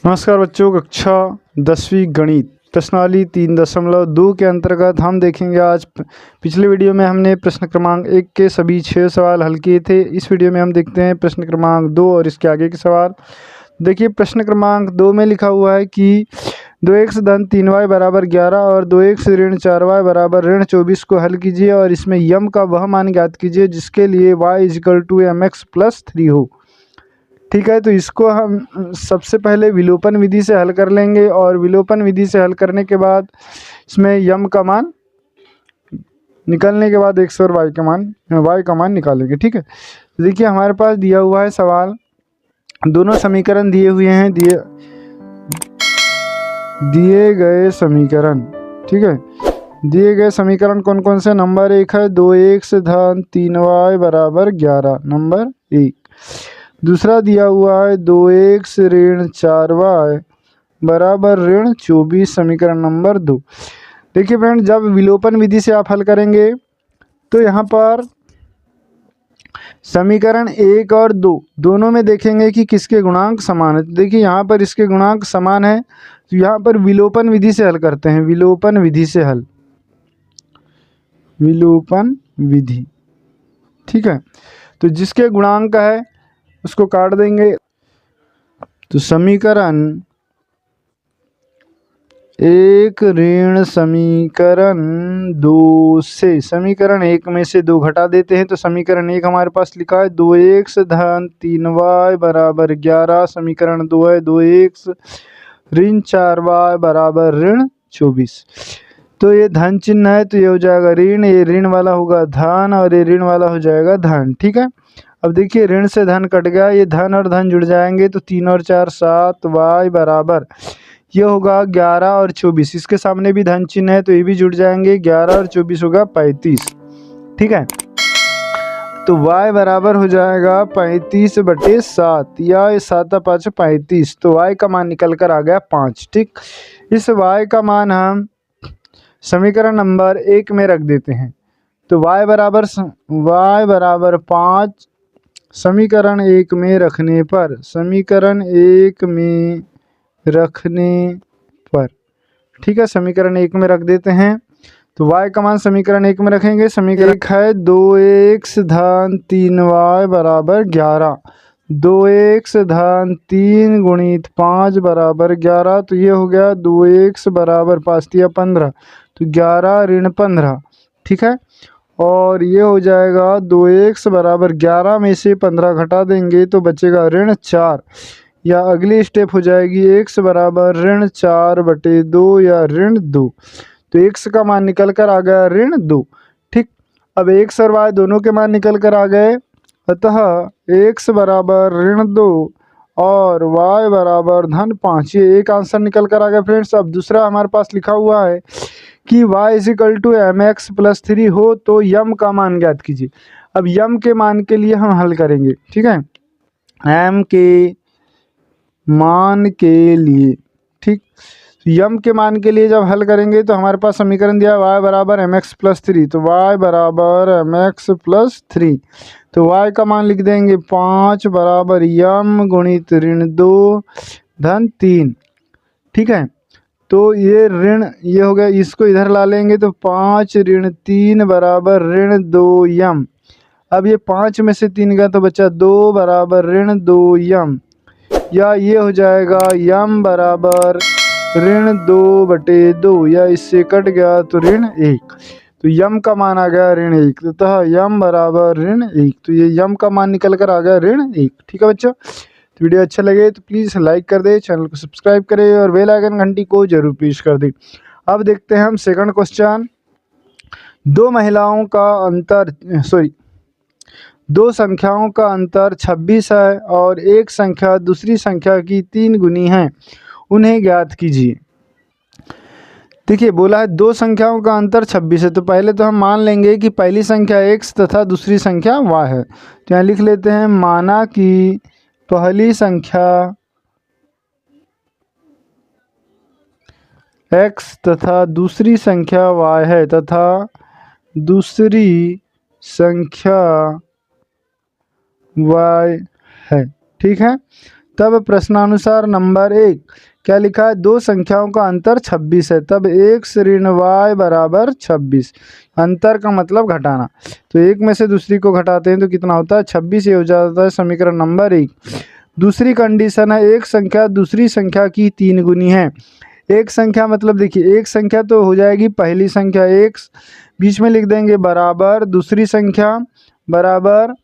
नमस्कार बच्चों, कक्षा 10वीं गणित प्रश्नावली 3.2 के अंतर्गत हम देखेंगे आज। पिछले वीडियो में हमने प्रश्न क्रमांक 1 के सभी 6 सवाल हल किए थे। इस वीडियो में हम देखते हैं प्रश्न क्रमांक 2 और इसके आगे के सवाल। देखिए, प्रश्न क्रमांक 2 में लिखा हुआ है कि 2x धन 3y बराबर 11 और 2x ऋण 4y बराबर ऋण 24 को हल कीजिए और इसमें यम का वह मान ज्ञात कीजिए जिसके लिए y = mx + 3 हो। ठीक है, तो इसको हम सबसे पहले विलोपन विधि से हल कर लेंगे और विलोपन विधि से हल करने के बाद इसमें यम का मान निकालने के बाद x और y का मान निकालेंगे। ठीक है, तो देखिए हमारे पास दिया हुआ है सवाल, दोनों समीकरण दिए हुए हैं, दिए गए समीकरण। ठीक है, दिए गए समीकरण कौन कौन से? नंबर 1 है 2x धन 3y बराबर 11, नंबर 1। दूसरा दिया हुआ है 2x ऋण 4y बराबर ऋण 24, समीकरण नंबर 2। देखिए फ्रेंड, जब विलोपन विधि से आप हल करेंगे तो यहाँ पर समीकरण 1 और 2 दोनों में देखेंगे कि किसके गुणांक समान है। तो देखिए यहाँ पर इसके गुणांक समान है, तो यहाँ पर विलोपन विधि से हल करते हैं। विलोपन विधि से हल, विलोपन विधि। ठीक है, तो जिसके गुणांक है उसको काट देंगे। तो समीकरण 1 ऋण समीकरण 2 से समीकरण 1 में से 2 घटा देते हैं। तो समीकरण 1 हमारे पास लिखा है 2x धन 3y बराबर 11, समीकरण 2 है 2x ऋण 4y बराबर ऋण 24। तो ये धन चिन्ह है तो ये हो जाएगा ऋण, ये ऋण वाला होगा धन और ये ऋण वाला हो जाएगा धन। ठीक है, अब देखिए ऋण से धन कट गया, ये धन और धन जुड़ जाएंगे तो 3 और 4 7, y बराबर ये होगा 11 और 24। इसके सामने भी धन चिन्ह है तो ये भी जुड़ जाएंगे, 11 और 24 होगा 35। ठीक है, तो y बराबर हो जाएगा 35/7 या 7 5 35। तो y का मान निकल कर आ गया 5। ठीक, इस y का मान हम समीकरण नंबर 1 में रख देते हैं। तो y बराबर 5 समीकरण 1 में रखने पर, समीकरण 1 में रखने पर, ठीक है, समीकरण 1 में रख देते हैं। तो y का मान समीकरण 1 में रखेंगे। समीकरण 1 है 2x धन 3y बराबर 11, 2x धन 3 गुणित 5 बराबर 11। तो ये हो गया 2x बराबर 5 या 15, तो 11 ऋण 15। ठीक है, और ये हो जाएगा 2x बराबर 11 में से 15 घटा देंगे तो बचेगा ऋण 4, या अगली स्टेप हो जाएगी x बराबर ऋण 4/2 या ऋण 2। तो x का मान निकल कर आ गया ऋण 2। ठीक, अब x और y दोनों के मान निकल कर आ गए, अतः x बराबर ऋण 2 और y बराबर धन 5। ये एक आंसर निकल कर आ गया फ्रेंड्स। अब दूसरा हमारे पास लिखा हुआ है कि y = mx + 3 हो तो यम का मान ज्ञात कीजिए। अब यम के मान के लिए हम हल करेंगे। ठीक है, m के मान के लिए, ठीक, यम के मान के लिए जब हल करेंगे तो हमारे पास समीकरण दिया y बराबर mx + 3। तो y बराबर mx + 3, तो y का मान लिख देंगे 5 बराबर यम गुणित ऋण 2 धन 3। ठीक है, तो ये ऋण ये हो गया, इसको इधर ला लेंगे तो 5 ऋण 3 बराबर ऋण 2 यम। अब ये 5 में से 3 गया तो बचा 2 बराबर ऋण 2 यम, या ये हो जाएगा यम बराबर ऋण 2/2, या इससे कट गया तो ऋण 1। तो यम का मान आ गया ऋण 1, अतः यम बराबर ऋण 1। तो ये यम का मान निकल कर आ गया ऋण 1। ठीक है बच्चों, तो वीडियो अच्छा लगे तो प्लीज़ लाइक कर दे, चैनल को सब्सक्राइब करें और बेल आइकन घंटी को जरूर प्रेस कर दें। अब देखते हैं हम सेकंड क्वेश्चन। दो संख्याओं का अंतर 26 है और एक संख्या दूसरी संख्या की 3 गुनी है, उन्हें ज्ञात कीजिए। देखिए बोला है दो संख्याओं का अंतर 26 है, तो पहले तो हम मान लेंगे कि पहली संख्या x तथा दूसरी संख्या y है। तो यहाँ लिख लेते हैं, माना कि पहली संख्या x तथा दूसरी संख्या y है तथा दूसरी संख्या y है। ठीक है, तब प्रश्नानुसार नंबर 1 क्या लिखा है, दो संख्याओं का अंतर 26 है, तब x ऋण y बराबर 26। अंतर का मतलब घटाना, तो एक में से दूसरी को घटाते हैं तो कितना होता है 26, ये हो जाता है समीकरण नंबर 1। दूसरी कंडीशन है एक संख्या दूसरी संख्या की 3 गुनी है। एक संख्या मतलब देखिए एक संख्या तो हो जाएगी पहली संख्या x, बीच में लिख देंगे बराबर दूसरी संख्या, बराबर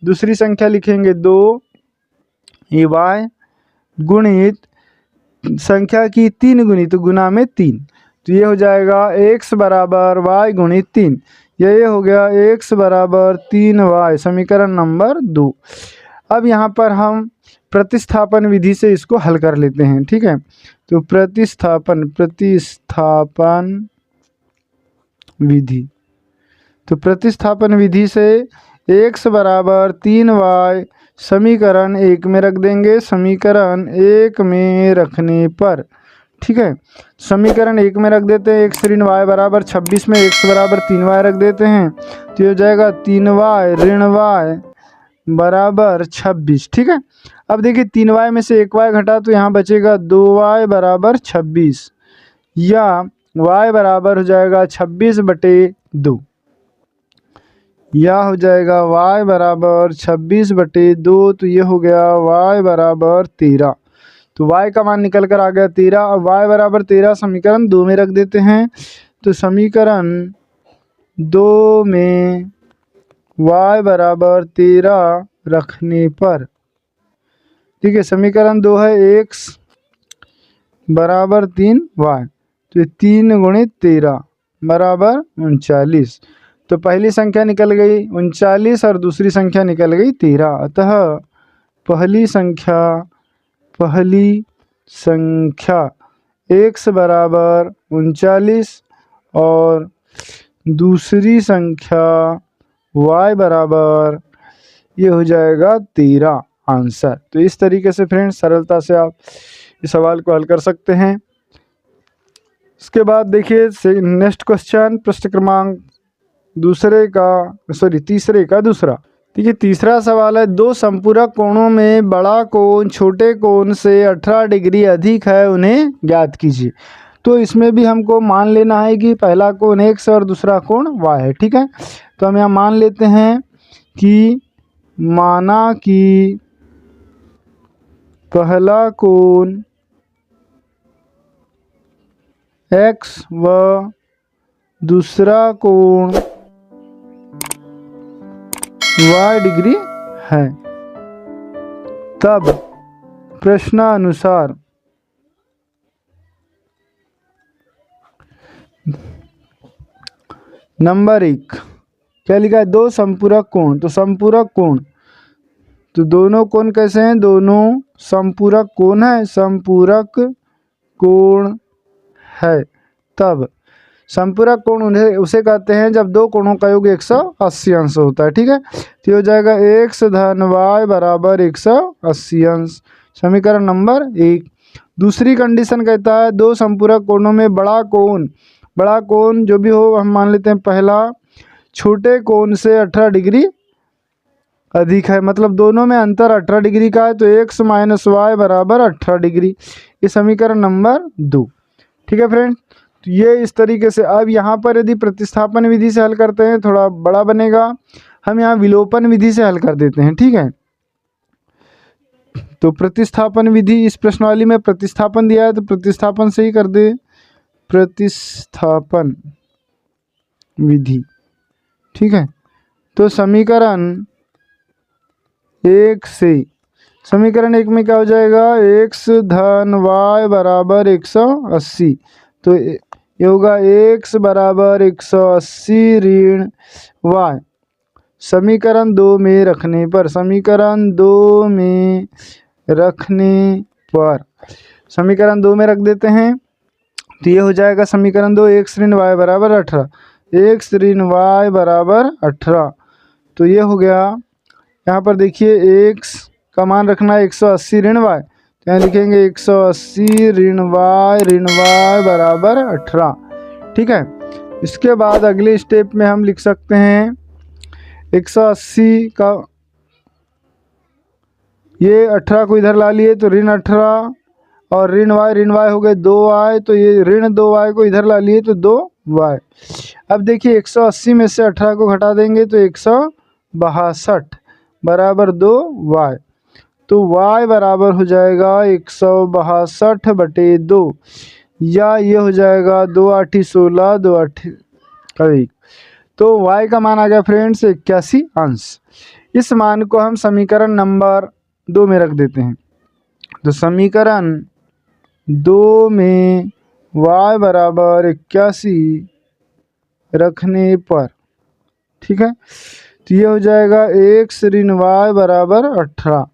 दूसरी संख्या लिखेंगे 2 y गुणित संख्या की 3 गुनी तो गुना में 3, तो ये हो जाएगा x बराबर y गुणित 3, ये हो गया x बराबर 3y, समीकरण नंबर 2। अब यहाँ पर हम प्रतिस्थापन विधि से इसको हल कर लेते हैं, ठीक है। तो प्रतिस्थापन विधि, तो प्रतिस्थापन विधि से x बराबर 3y समीकरण 1 में रख देंगे, समीकरण 1 में रखने पर, ठीक है, समीकरण 1 में रख देते हैं x ऋण y बराबर 26 में x बराबर 3y रख देते हैं, तो ये हो जाएगा 3y ऋण y बराबर 26, ठीक है। अब देखिए 3y में से 1y घटा तो यहाँ बचेगा 2y बराबर 26, या y बराबर हो जाएगा 26/2, या हो जाएगा y बराबर 26/2, तो ये हो गया y बराबर 13, तो y का मान निकल कर आ गया 13। अब y बराबर 13 समीकरण 2 में रख देते हैं, तो समीकरण 2 में y बराबर 13 रखने पर, ठीक है, समीकरण 2 है x बराबर 3y, तो 3 गुणित 13 बराबर 39, तो पहली संख्या निकल गई 39 और दूसरी संख्या निकल गई 13, अतः पहली संख्या x बराबर 39 और दूसरी संख्या y बराबर ये हो जाएगा 13 आंसर। तो इस तरीके से फ्रेंड्स सरलता से आप इस सवाल को हल कर सकते हैं। इसके बाद देखिए नेक्स्ट क्वेश्चन, प्रश्न क्रमांक तीसरे का दूसरा। देखिए तीसरा सवाल है, दो संपूरक कोणों में बड़ा कोण छोटे कोण से 18 डिग्री अधिक है, उन्हें ज्ञात कीजिए। तो इसमें भी हमको मान लेना है कि पहला कोण x और दूसरा कोण y है, ठीक है। तो हम यहाँ मान लेते हैं कि माना कि पहला कोण x व दूसरा कोण y डिग्री है, तब प्रश्नानुसार नंबर 1 क्या लिखा है, दो संपूरक कोण, तो संपूरक कोण, तो दोनों कोण कैसे हैं, दोनों संपूरक कोण है, संपूरक कोण है, तब संपूरक कोण उसे कहते हैं जब दो कोणों का योग 180 अंश होता है, ठीक है। तो ये हो जाएगा x धन y बराबर 180 अंश, समीकरण नंबर 1। दूसरी कंडीशन कहता है दो संपूरक कोणों में बड़ा कोण जो भी हो हम मान लेते हैं पहला छोटे कोण से 18 डिग्री अधिक है, मतलब दोनों में अंतर 18 डिग्री का है, तो x माइनस वाई बराबर 18 डिग्री, ये समीकरण नंबर 2, ठीक है फ्रेंड। तो ये इस तरीके से, अब यहाँ पर यदि प्रतिस्थापन विधि से हल करते हैं थोड़ा बड़ा बनेगा, हम यहाँ विलोपन विधि से हल कर देते हैं, ठीक है। तो प्रतिस्थापन विधि, इस प्रश्नावली में प्रतिस्थापन दिया है तो प्रतिस्थापन से ही कर दे, प्रतिस्थापन विधि, ठीक है। तो समीकरण 1 से, समीकरण 1 में क्या हो जाएगा, x धन y बराबर 180, तो ये होगा x बराबर 180 ऋण y, समीकरण 2 में रखने पर, समीकरण 2 में रखने पर, समीकरण 2 में रख देते हैं, तो ये हो जाएगा समीकरण 2 x ऋण y बराबर 18, x ऋण y बराबर 18, तो ये हो गया। यहाँ पर देखिए x का मान रखना है 180 ऋण y, तो यहाँ लिखेंगे 180 ऋण y बराबर 18, ठीक है। इसके बाद अगले स्टेप में हम लिख सकते हैं 180 का ये 18 को इधर ला लिए तो ऋण 18 और ऋण y हो गए 2y, तो ये ऋण 2y को इधर ला लिए तो 2y। अब देखिए 180 में से 18 को घटा देंगे तो 162 बराबर 2y। तो y बराबर हो जाएगा 162/2, या ये हो जाएगा 2 8 16 2 8 1। तो y का मान आ गया फ्रेंड्स 81 अंश। इस मान को हम समीकरण नंबर 2 में रख देते हैं। तो समीकरण 2 में y बराबर 81 रखने पर, ठीक है, तो ये हो जाएगा x ऋण y बराबर 18।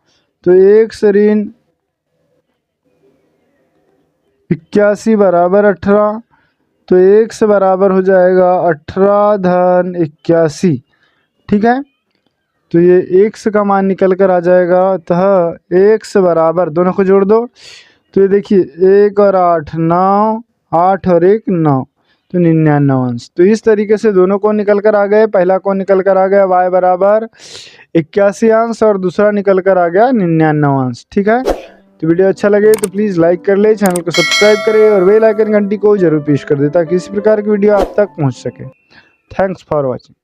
तो x ऋण 81 बराबर 18, तो x बराबर हो जाएगा 18 धन 81, ठीक है। तो ये x का मान निकल कर आ जाएगा, अतः x बराबर, दोनों को जोड़ दो तो ये देखिए 1 और 8 9, 8 और 1 9, तो 99 अंश। तो इस तरीके से दोनों को निकल कर आ गए। पहला को निकल कर आ गया y बराबर 81 अंश और दूसरा निकल कर आ गया 99 अंश, ठीक है। तो वीडियो अच्छा लगे तो प्लीज़ लाइक कर ले, चैनल को सब्सक्राइब करें और बेल आइकन घंटी को जरूर प्रेस कर दे ताकि इसी प्रकार की वीडियो आप तक पहुंच सके। Thanks for watching.